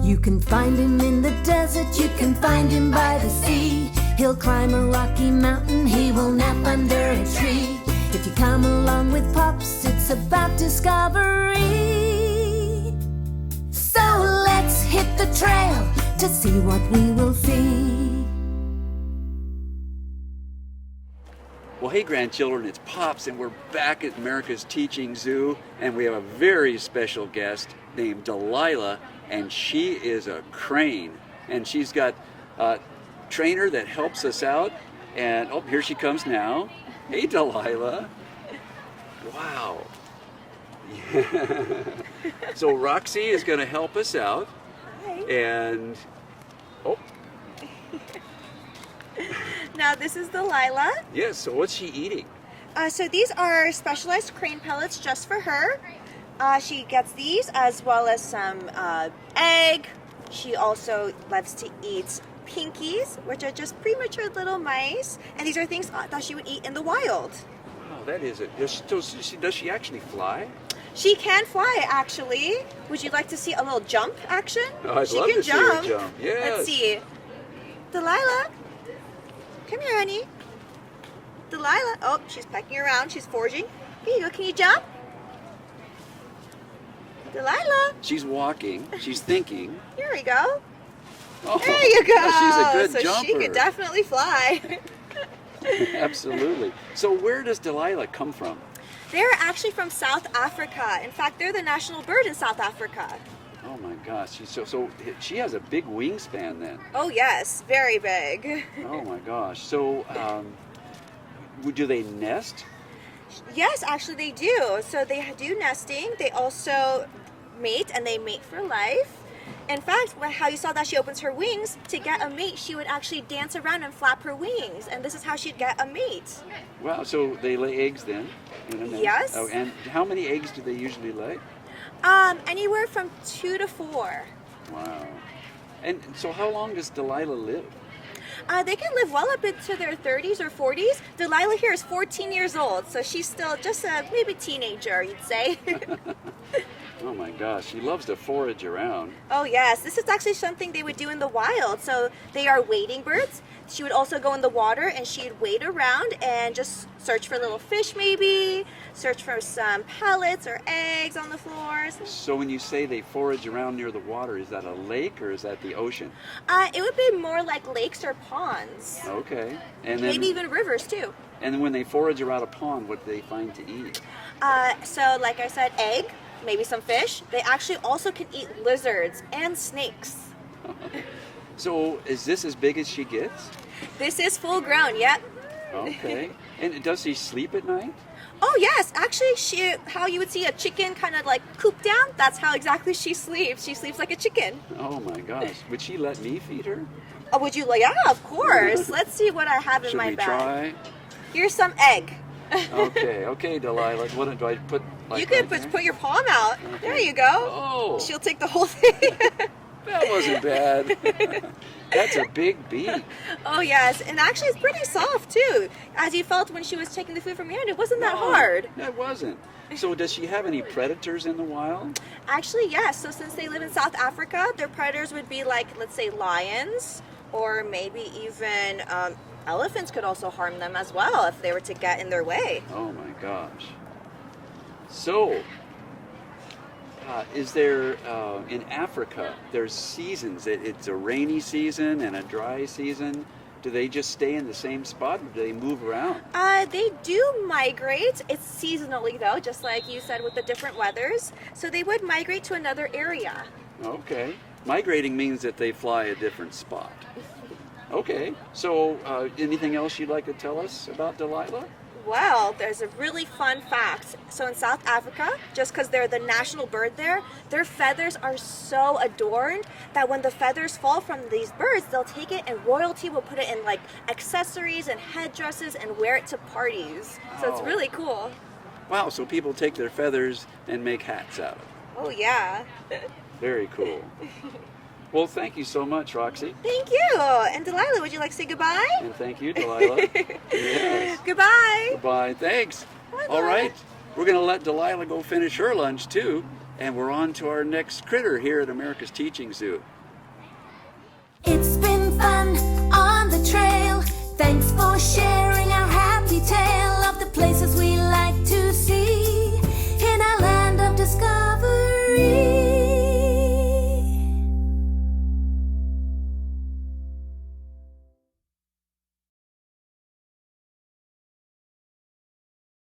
You can find him in the desert, you can find him by the sea. He'll climb a rocky mountain, he will nap under a tree. If you come along with Pops, it's about discovery. So let's hit the trail to see what we will see. Well, hey grandchildren, it's Pops, and we're back at America's Teaching Zoo, and we have a very special guest named Delilah, and she is a crane, and she's got a trainer that helps us out, and oh, here she comes now. Hey, Delilah. Wow. So Roxie is going to help us out. Hi. And oh. Now this is Delilah. Yes, so what's she eating? So these are specialized crane pellets just for her. She gets these as well as some egg. She also loves to eat pinkies, which are just premature little mice. And these are things that she would eat in the wild. Wow, that is it. Does she actually fly? She can fly, actually. Would you like to see a little jump action? Oh, I'd she love can to see her jump. Yes. Let's see. Delilah, come here, honey. Delilah. Oh, she's pecking around. She's foraging. Here you go. Can you jump? Delilah. She's walking. She's thinking. Here we go. Oh, there you go. She's a good so jumper. She could definitely fly. Absolutely. So where does Delilah come from? They're actually from South Africa. In fact, they're the national bird in South Africa. Oh my gosh, so she has a big wingspan then. Oh yes, very big. Oh my gosh. So do they nest? Yes, actually they do. So they do nesting. They also mate, and they mate for life. In fact, how you saw that she opens her wings, to get a mate, she would actually dance around and flap her wings. And this is how she'd get a mate. Wow, so they lay eggs then? In a nest? Yes. Oh, and how many eggs do they usually lay? Anywhere from 2 to 4. Wow. And so how long does Delilah live? They can live well up into their 30s or 40s. Delilah here is 14 years old, so she's still just a maybe teenager, you'd say. Oh my gosh, she loves to forage around. Oh yes, this is actually something they would do in the wild. So they are wading birds. She would also go in the water and she'd wade around and just search for little fish maybe, search for some pellets or eggs on the floors. So when you say they forage around near the water, is that a lake or is that the ocean? It would be more like lakes or ponds. Okay. And then, maybe even rivers too. And then when they forage around a pond, what do they find to eat? So like I said, egg, maybe some fish. They actually also can eat lizards and snakes. So is this as big as she gets? This is full grown, yep. Okay. And does she sleep at night? Oh yes, actually how you would see a chicken kind of like coop down, that's how exactly she sleeps. She sleeps like a chicken. Oh my gosh. Would she let me feed her? Oh, would you like? Yeah, of course. Let's see what I have in Should my we bag. try? Here's some egg. Okay, Delilah. What do I put? Like you can right put your palm out. Okay. There you go. Oh, She'll take the whole thing. that wasn't bad. That's a big beak. Oh yes, and actually it's pretty soft too. As you felt when she was taking the food from your hand, it wasn't that No, hard. That wasn't. So does she have any predators in the wild? Actually, yes. So since they live in South Africa, their predators would be like, let's say, lions, or maybe even elephants could also harm them as well if they were to get in their way. Oh my gosh. So, is there, in Africa, there's seasons. It's a rainy season and a dry season. Do they just stay in the same spot, or do they move around? They do migrate. It's seasonally though, just like you said with the different weathers. So they would migrate to another area. Okay. Migrating means that they fly a different spot. Okay. So, anything else you'd like to tell us about Delilah? Well, there's a really fun fact. So in South Africa, just because they're the national bird there, their feathers are so adorned that when the feathers fall from these birds, they'll take it and royalty will put it in like accessories and headdresses and wear it to parties. So it's Oh. really cool. Wow, so people take their feathers and make hats out of it. Oh yeah. Very cool. Well, thank you so much, Roxie. Thank you. And Delilah, would you like to say goodbye? And thank you, Delilah. Yes. Goodbye. Goodbye. Thanks. Bye-bye. All right. We're going to let Delilah go finish her lunch, too. and we're on to our next critter here at America's Teaching Zoo. It's been fun on the trail. Thanks for